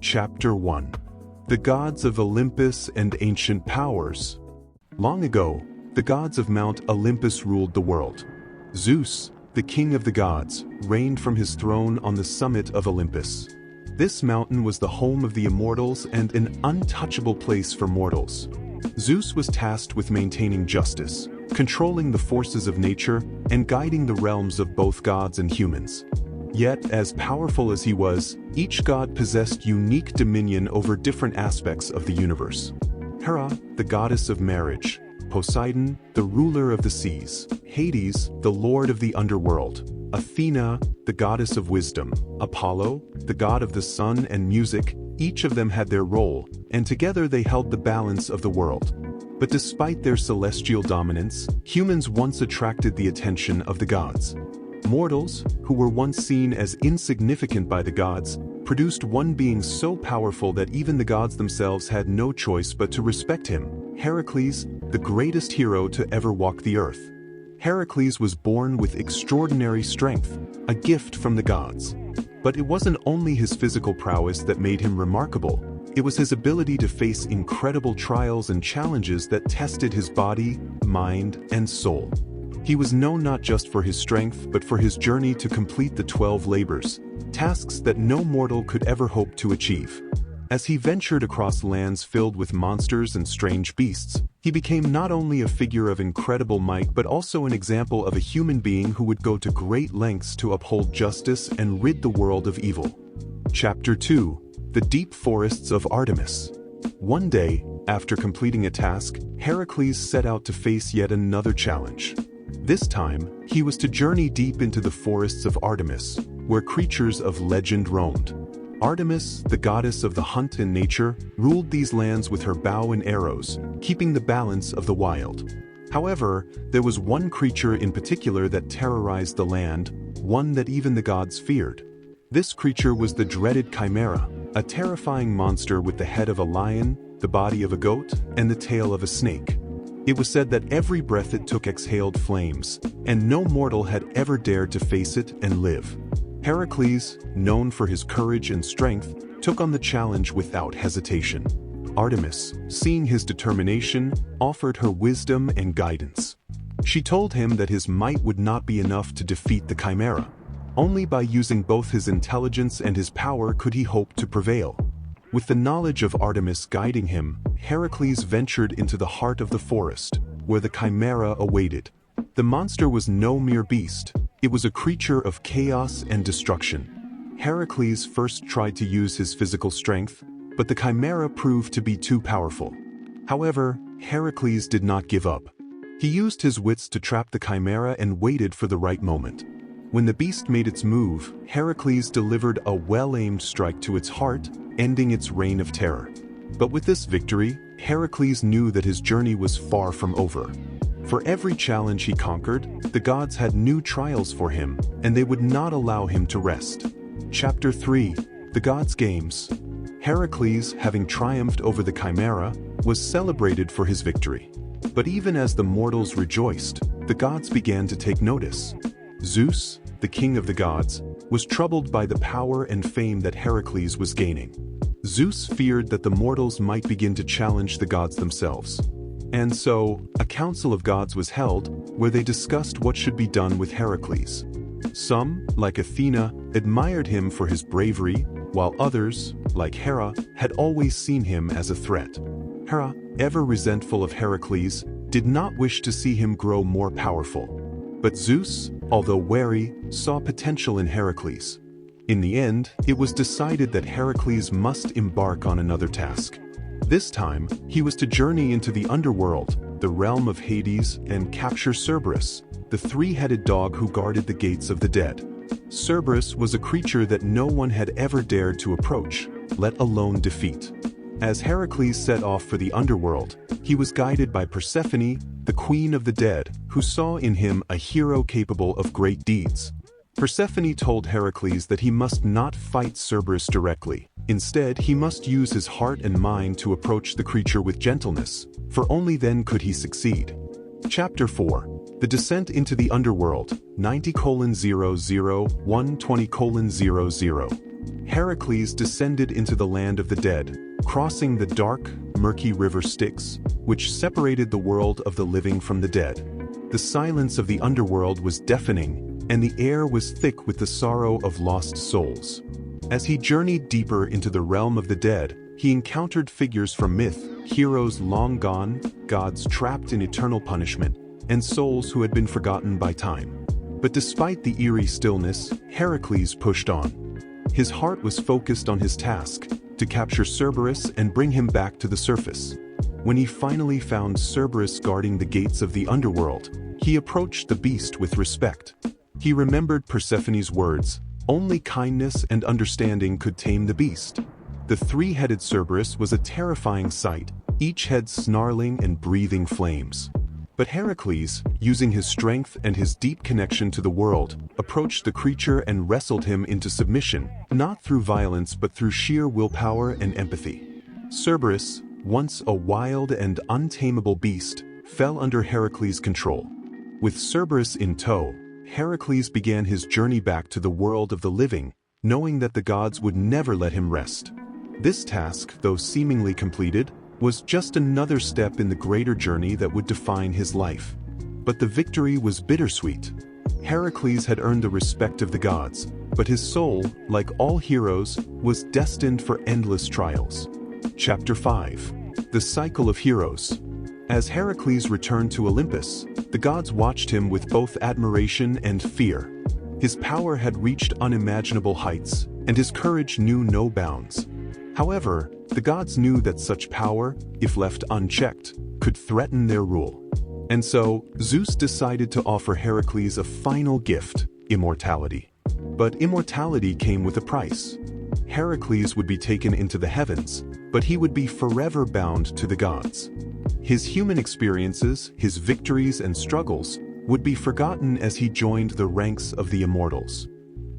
Chapter 1. The Gods of Olympus and Ancient Powers. Long ago, the gods of Mount Olympus ruled the world. Zeus, the king of the gods, reigned from his throne on the summit of Olympus. This mountain was the home of the immortals and an untouchable place for mortals. Zeus was tasked with maintaining justice, controlling the forces of nature, and guiding the realms of both gods and humans. Yet, as powerful as he was, each god possessed unique dominion over different aspects of the universe. Hera, the goddess of marriage; Poseidon, the ruler of the seas; Hades, the lord of the underworld; Athena, the goddess of wisdom; Apollo, the god of the sun and music. Each of them had their role, and together they held the balance of the world. But despite their celestial dominance, humans once attracted the attention of the gods. Mortals, who were once seen as insignificant by the gods, produced one being so powerful that even the gods themselves had no choice but to respect him: Heracles, the greatest hero to ever walk the earth. Heracles was born with extraordinary strength, a gift from the gods. But it wasn't only his physical prowess that made him remarkable. It was his ability to face incredible trials and challenges that tested his body, mind, and soul. He was known not just for his strength but for his journey to complete the 12 labors, tasks that no mortal could ever hope to achieve. As he ventured across lands filled with monsters and strange beasts, he became not only a figure of incredible might but also an example of a human being who would go to great lengths to uphold justice and rid the world of evil. Chapter 2. The Deep Forests of Artemis. One day, after completing a task, Heracles set out to face yet another challenge. This time, he was to journey deep into the forests of Artemis, where creatures of legend roamed. Artemis, the goddess of the hunt and nature, ruled these lands with her bow and arrows, keeping the balance of the wild. However, there was one creature in particular that terrorized the land, one that even the gods feared. This creature was the dreaded Chimera, a terrifying monster with the head of a lion, the body of a goat, and the tail of a snake. It was said that every breath it took exhaled flames, and no mortal had ever dared to face it and live. Heracles, known for his courage and strength, took on the challenge without hesitation. Artemis, seeing his determination, offered her wisdom and guidance. She told him that his might would not be enough to defeat the Chimera. Only by using both his intelligence and his power could he hope to prevail. With the knowledge of Artemis guiding him, Heracles ventured into the heart of the forest, where the Chimera awaited. The monster was no mere beast. It was a creature of chaos and destruction. Heracles first tried to use his physical strength, but the Chimera proved to be too powerful. However, Heracles did not give up. He used his wits to trap the Chimera and waited for the right moment. When the beast made its move, Heracles delivered a well-aimed strike to its heart, ending its reign of terror. But with this victory, Heracles knew that his journey was far from over. For every challenge he conquered, the gods had new trials for him, and they would not allow him to rest. Chapter 3. The Gods' Games. Heracles, having triumphed over the Chimera, was celebrated for his victory. But even as the mortals rejoiced, the gods began to take notice. Zeus, the king of the gods, was troubled by the power and fame that Heracles was gaining. Zeus feared that the mortals might begin to challenge the gods themselves. And so, a council of gods was held, where they discussed what should be done with Heracles. Some, like Athena, admired him for his bravery, while others, like Hera, had always seen him as a threat. Hera, ever resentful of Heracles, did not wish to see him grow more powerful. But Zeus, although wary, saw potential in Heracles. In the end, it was decided that Heracles must embark on another task. This time, he was to journey into the underworld, the realm of Hades, and capture Cerberus, the three-headed dog who guarded the gates of the dead. Cerberus was a creature that no one had ever dared to approach, let alone defeat. As Heracles set off for the underworld, he was guided by Persephone, the queen of the dead, who saw in him a hero capable of great deeds. Persephone told Heracles that he must not fight Cerberus directly. Instead, he must use his heart and mind to approach the creature with gentleness, for only then could he succeed. Chapter 4. The Descent into the Underworld, 90:00, 120:00. Heracles descended into the land of the dead, crossing the dark, murky river Styx, which separated the world of the living from the dead. The silence of the underworld was deafening, and the air was thick with the sorrow of lost souls. As he journeyed deeper into the realm of the dead, he encountered figures from myth, heroes long gone, gods trapped in eternal punishment, and souls who had been forgotten by time. But despite the eerie stillness, Heracles pushed on. His heart was focused on his task, to capture Cerberus and bring him back to the surface. When he finally found Cerberus guarding the gates of the underworld, he approached the beast with respect. He remembered Persephone's words, "Only kindness and understanding could tame the beast." The three-headed Cerberus was a terrifying sight, each head snarling and breathing flames. But Heracles, using his strength and his deep connection to the world, approached the creature and wrestled him into submission, not through violence but through sheer willpower and empathy. Cerberus, once a wild and untamable beast, fell under Heracles' control. With Cerberus in tow, Heracles began his journey back to the world of the living, knowing that the gods would never let him rest. This task, though seemingly completed, was just another step in the greater journey that would define his life. But the victory was bittersweet. Heracles had earned the respect of the gods, but his soul, like all heroes, was destined for endless trials. Chapter 5. The Cycle of Heroes. As Heracles returned to Olympus, the gods watched him with both admiration and fear. His power had reached unimaginable heights, and his courage knew no bounds. However, the gods knew that such power, if left unchecked, could threaten their rule. And so, Zeus decided to offer Heracles a final gift, immortality. But immortality came with a price. Heracles would be taken into the heavens, but he would be forever bound to the gods. His human experiences, his victories and struggles, would be forgotten as he joined the ranks of the immortals.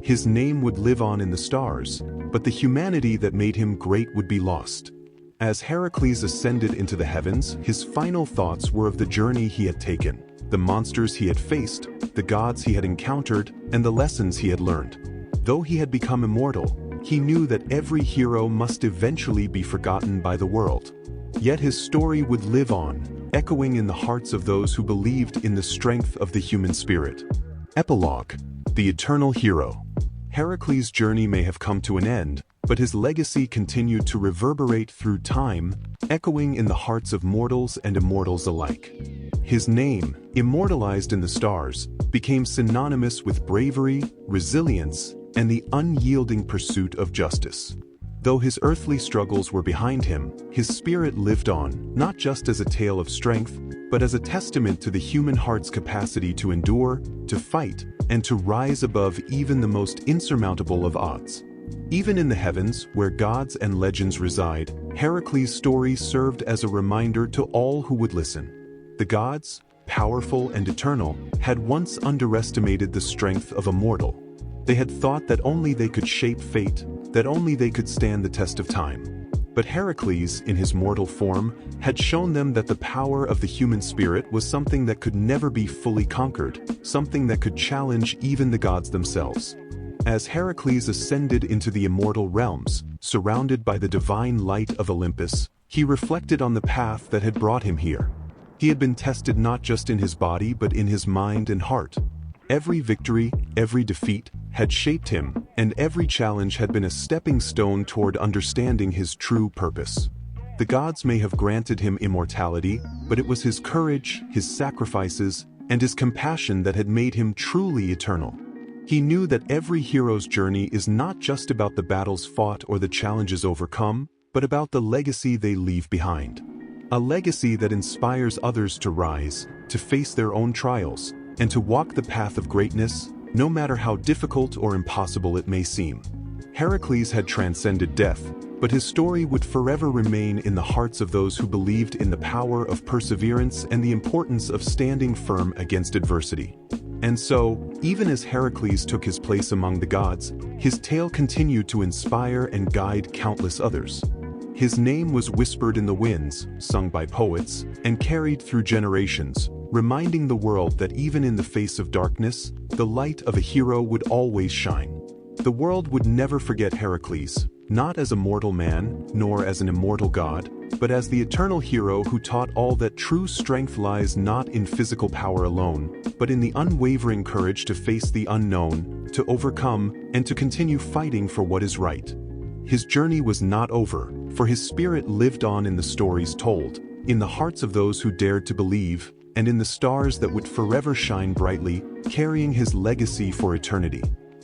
His name would live on in the stars, but the humanity that made him great would be lost. As Heracles ascended into the heavens, his final thoughts were of the journey he had taken, the monsters he had faced, the gods he had encountered, and the lessons he had learned. Though he had become immortal, he knew that every hero must eventually be forgotten by the world. Yet his story would live on, echoing in the hearts of those who believed in the strength of the human spirit. Epilogue: The Eternal Hero. Heracles' journey may have come to an end, but his legacy continued to reverberate through time, echoing in the hearts of mortals and immortals alike. His name, immortalized in the stars, became synonymous with bravery, resilience, and the unyielding pursuit of justice. Though his earthly struggles were behind him, his spirit lived on, not just as a tale of strength, but as a testament to the human heart's capacity to endure, to fight, and to rise above even the most insurmountable of odds. Even in the heavens, where gods and legends reside, Heracles' story served as a reminder to all who would listen. The gods, powerful and eternal, had once underestimated the strength of a mortal. They had thought that only they could shape fate, that only they could stand the test of time. But Heracles, in his mortal form, had shown them that the power of the human spirit was something that could never be fully conquered, something that could challenge even the gods themselves. As Heracles ascended into the immortal realms, surrounded by the divine light of Olympus, he reflected on the path that had brought him here. He had been tested not just in his body but in his mind and heart. Every victory, every defeat, had shaped him, and every challenge had been a stepping stone toward understanding his true purpose. The gods may have granted him immortality, but it was his courage, his sacrifices, and his compassion that had made him truly eternal. He knew that every hero's journey is not just about the battles fought or the challenges overcome, but about the legacy they leave behind. A legacy that inspires others to rise, to face their own trials, and to walk the path of greatness, no matter how difficult or impossible it may seem. Heracles had transcended death, but his story would forever remain in the hearts of those who believed in the power of perseverance and the importance of standing firm against adversity. And so, even as Heracles took his place among the gods, his tale continued to inspire and guide countless others. His name was whispered in the winds, sung by poets, and carried through generations, reminding the world that even in the face of darkness, the light of a hero would always shine. The world would never forget Heracles, not as a mortal man, nor as an immortal god, but as the eternal hero who taught all that true strength lies not in physical power alone, but in the unwavering courage to face the unknown, to overcome, and to continue fighting for what is right. His journey was not over, for his spirit lived on in the stories told, in the hearts of those who dared to believe, and in the stars that would forever shine brightly, carrying his legacy for eternity.